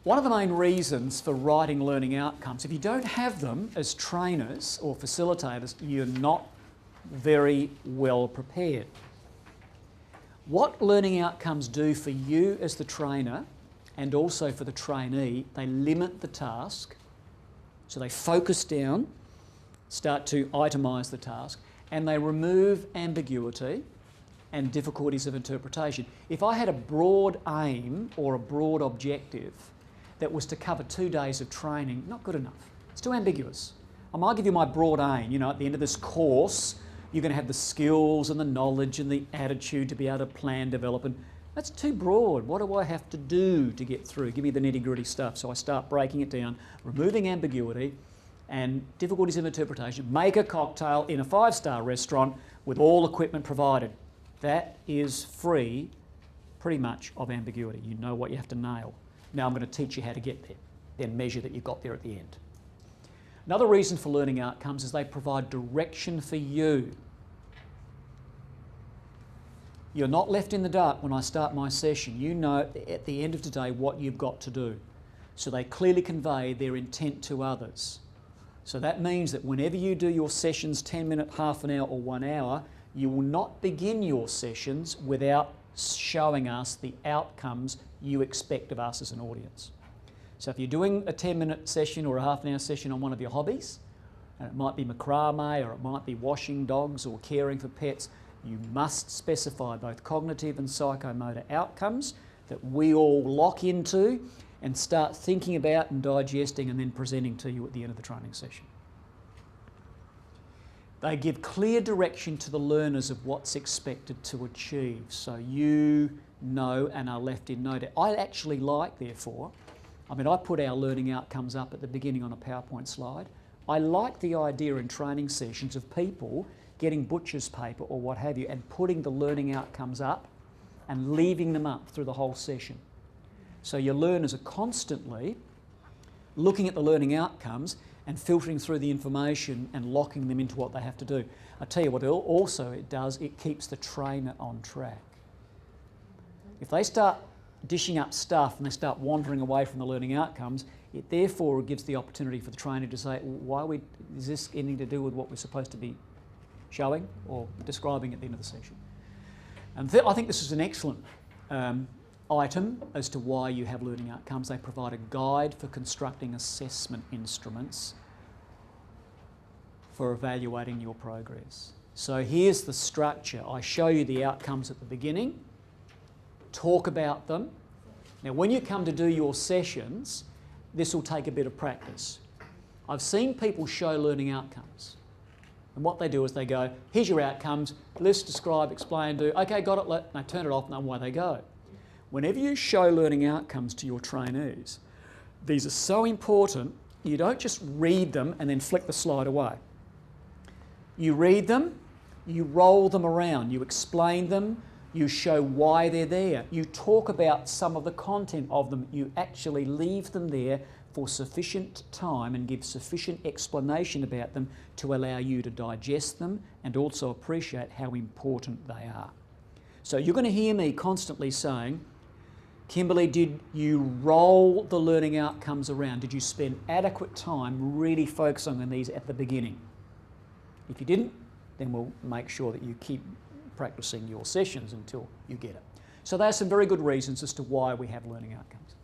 One of the main reasons for writing learning outcomes, if you don't have them as trainers or facilitators, you're not very well prepared. What learning outcomes do for you as the trainer and also for the trainee, they limit the task, so they focus down, start to itemise the task, and they remove ambiguity and difficulties of interpretation. If I had a broad aim or a broad objective that was to cover 2 days of training, not good enough. It's too ambiguous. I might give you my broad aim, you know, at the end of this course, you're going to have the skills and the knowledge and the attitude to be able to plan, develop, and that's too broad. What do I have to do to get through? Give me the nitty-gritty stuff. So I start breaking it down, removing ambiguity and difficulties of interpretation. Make a cocktail in a 5-star restaurant with all equipment provided. That is free, pretty much, of ambiguity. You know what you have to nail. Now I'm going to teach you how to get there, then measure that you got there at the end. Another reason for learning outcomes is they provide direction for you. You're not left in the dark when I start my session. You know at the end of today what you've got to do. So they clearly convey their intent to others. So that means that whenever you do your sessions, 10 minutes, half an hour or 1 hour, you will not begin your sessions without showing us the outcomes you expect of us as an audience. So if you're doing a 10-minute session or a half an hour session on one of your hobbies, and it might be macrame or it might be washing dogs or caring for pets, you must specify both cognitive and psychomotor outcomes that we all lock into and start thinking about and digesting and then presenting to you at the end of the training session. They give clear direction to the learners of what's expected to achieve, so you know and are left in no doubt. I actually like, therefore, I put our learning outcomes up at the beginning on a PowerPoint slide. I like the idea in training sessions of people getting butcher's paper or what have you and putting the learning outcomes up and leaving them up through the whole session. So your learners are constantly looking at the learning outcomes and filtering through the information and locking them into what they have to do. I tell you what also it does, it keeps the trainer on track. If they start dishing up stuff and they start wandering away from the learning outcomes, it therefore gives the opportunity for the trainer to say, is this anything to do with what we're supposed to be showing or describing at the end of the session? And I think this is an excellent item as to why you have learning outcomes. They provide a guide for constructing assessment instruments for evaluating your progress. So here's the structure. I show you the outcomes at the beginning, talk about them. Now when you come to do your sessions, this will take a bit of practice. I've seen people show learning outcomes. And what they do is they go, here's your outcomes, list, describe, explain, do, okay, got it, they turn it off and away they go. Whenever you show learning outcomes to your trainees, these are so important, you don't just read them and then flick the slide away. You read them, you roll them around, you explain them, you show why they're there, you talk about some of the content of them, you actually leave them there for sufficient time and give sufficient explanation about them to allow you to digest them and also appreciate how important they are. So you're going to hear me constantly saying, Kimberly, did you roll the learning outcomes around? Did you spend adequate time really focusing on these at the beginning? If you didn't, then we'll make sure that you keep practicing your sessions until you get it. So there are some very good reasons as to why we have learning outcomes.